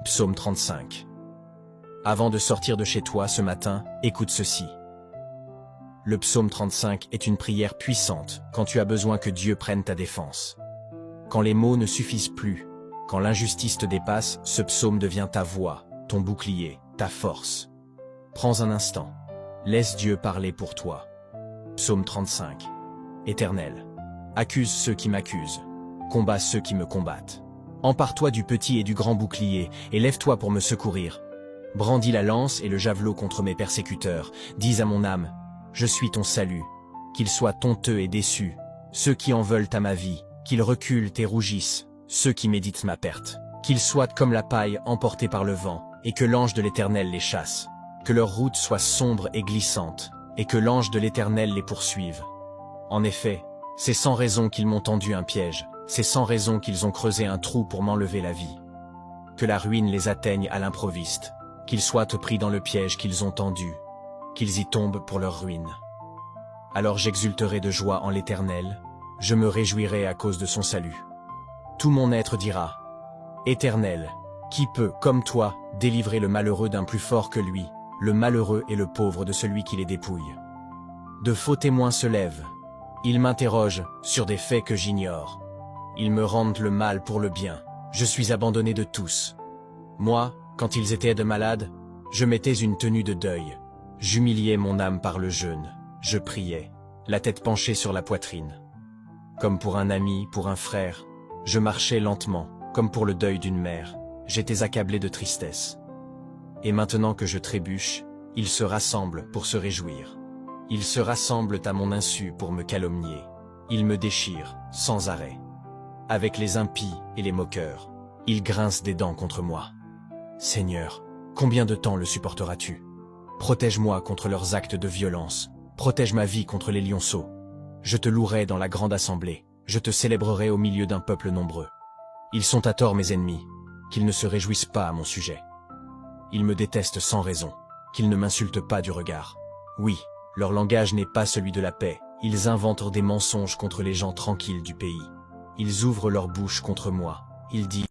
Psaume 35. Avant de sortir de chez toi ce matin, écoute ceci. Le psaume 35 est une prière puissante quand tu as besoin que Dieu prenne ta défense. Quand les mots ne suffisent plus, quand l'injustice te dépasse, ce psaume devient ta voix, ton bouclier, ta force. Prends un instant. Laisse Dieu parler pour toi. Psaume 35. Éternel, accuse ceux qui m'accusent. Combat ceux qui me combattent. Empare-toi du petit et du grand bouclier, et lève-toi pour me secourir. Brandis la lance et le javelot contre mes persécuteurs. Dis à mon âme, je suis ton salut. Qu'ils soient honteux et déçus, ceux qui en veulent à ma vie, qu'ils reculent et rougissent, ceux qui méditent ma perte. Qu'ils soient comme la paille emportée par le vent, et que l'ange de l'Éternel les chasse. Que leur route soit sombre et glissante, et que l'ange de l'Éternel les poursuive. En effet, c'est sans raison qu'ils m'ont tendu un piège, c'est sans raison qu'ils ont creusé un trou pour m'enlever la vie. Que la ruine les atteigne à l'improviste, qu'ils soient pris dans le piège qu'ils ont tendu, qu'ils y tombent pour leur ruine. Alors j'exulterai de joie en l'Éternel, je me réjouirai à cause de son salut. Tout mon être dira, Éternel, qui peut, comme toi, délivrer le malheureux d'un plus fort que lui, le malheureux et le pauvre de celui qui les dépouille. De faux témoins se lèvent. Ils m'interrogent sur des faits que j'ignore. Ils me rendent le mal pour le bien. Je suis abandonné de tous. Moi, quand ils étaient de malades, je mettais une tenue de deuil. J'humiliais mon âme par le jeûne. Je priais, la tête penchée sur la poitrine. Comme pour un ami, pour un frère, je marchais lentement, comme pour le deuil d'une mère. J'étais accablé de tristesse. Et maintenant que je trébuche, ils se rassemblent pour se réjouir. Ils se rassemblent à mon insu pour me calomnier. Ils me déchirent, sans arrêt. Avec les impies et les moqueurs, ils grincent des dents contre moi. Seigneur, combien de temps le supporteras-tu? Protège-moi contre leurs actes de violence. Protège ma vie contre les lionceaux. Je te louerai dans la grande assemblée. Je te célébrerai au milieu d'un peuple nombreux. Ils sont à tort mes ennemis, qu'ils ne se réjouissent pas à mon sujet. Ils me détestent sans raison, qu'ils ne m'insultent pas du regard. Oui, leur langage n'est pas celui de la paix. Ils inventent des mensonges contre les gens tranquilles du pays. Ils ouvrent leur bouche contre moi. Ils disent